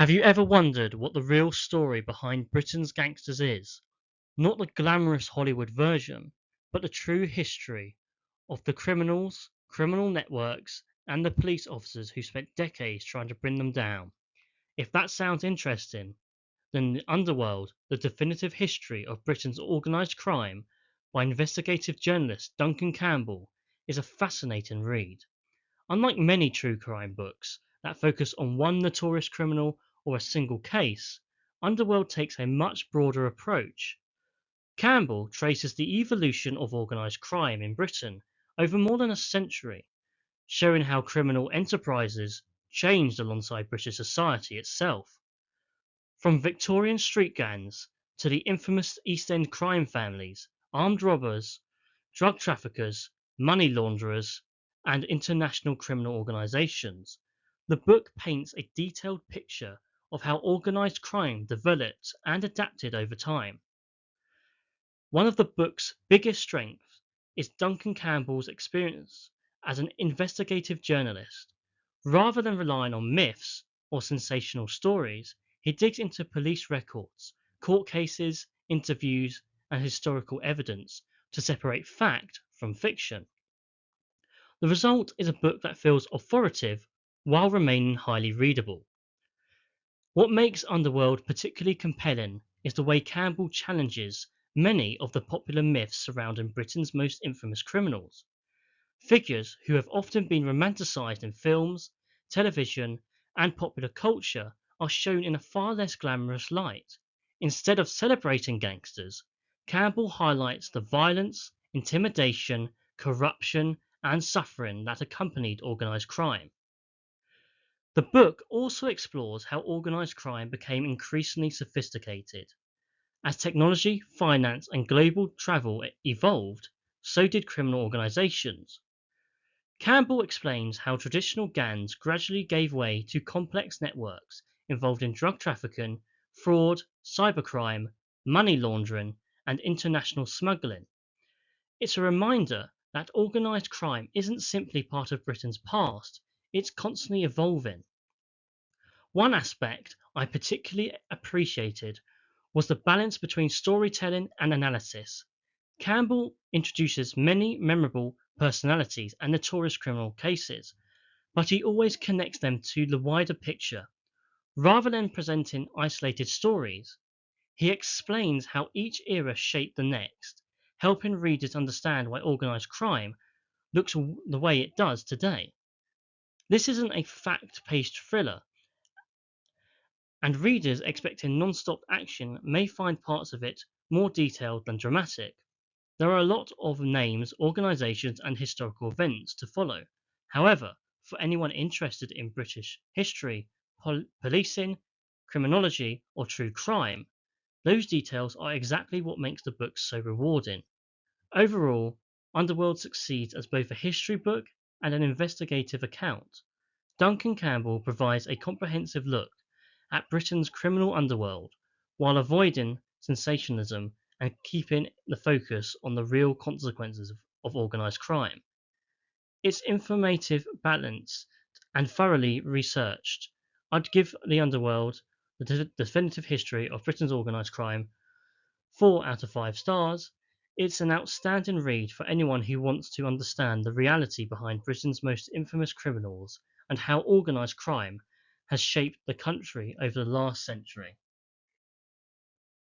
Have you ever wondered what the real story behind Britain's gangsters is? Not the glamorous Hollywood version, but the true history of the criminals, criminal networks, and the police officers who spent decades trying to bring them down. If that sounds interesting, then The Underworld, The Definitive History of Britain's Organised Crime by investigative journalist Duncan Campbell is a fascinating read. Unlike many true crime books that focus on one notorious criminal or a single case, Underworld takes a much broader approach. Campbell traces the evolution of organised crime in Britain over more than a century, showing how criminal enterprises changed alongside British society itself. From Victorian street gangs to the infamous East End crime families, armed robbers, drug traffickers, money launderers, and international criminal organisations, the book paints a detailed picture of how organised crime developed and adapted over time. One of the book's biggest strengths is Duncan Campbell's experience as an investigative journalist. Rather than relying on myths or sensational stories, he digs into police records, court cases, interviews, and historical evidence to separate fact from fiction. The result is a book that feels authoritative while remaining highly readable. What makes Underworld particularly compelling is the way Campbell challenges many of the popular myths surrounding Britain's most infamous criminals. Figures who have often been romanticised in films, television, and popular culture are shown in a far less glamorous light. Instead of celebrating gangsters, Campbell highlights the violence, intimidation, corruption, and suffering that accompanied organised crime. The book also explores how organised crime became increasingly sophisticated. As technology, finance, and global travel evolved, so did criminal organisations. Campbell explains how traditional gangs gradually gave way to complex networks involved in drug trafficking, fraud, cybercrime, money laundering, and international smuggling. It's a reminder that organised crime isn't simply part of Britain's past, it's constantly evolving. One aspect I particularly appreciated was the balance between storytelling and analysis. Campbell introduces many memorable personalities and notorious criminal cases, but he always connects them to the wider picture. Rather than presenting isolated stories, he explains how each era shaped the next, helping readers understand why organised crime looks the way it does today. This isn't a fact paced thriller, and readers expecting non stop action may find parts of it more detailed than dramatic. There are a lot of names, organisations, and historical events to follow. However, for anyone interested in British history, policing, criminology, or true crime, those details are exactly what makes the book so rewarding. Overall, Underworld succeeds as both a history book and an investigative account. Duncan Campbell provides a comprehensive look at Britain's criminal underworld while avoiding sensationalism and keeping the focus on the real consequences of organised crime. It's informative, balanced, and thoroughly researched. I'd give The Underworld, the definitive history of Britain's organised crime, 4 out of 5 stars. It's an outstanding read for anyone who wants to understand the reality behind Britain's most infamous criminals and how organised crime has shaped the country over the last century.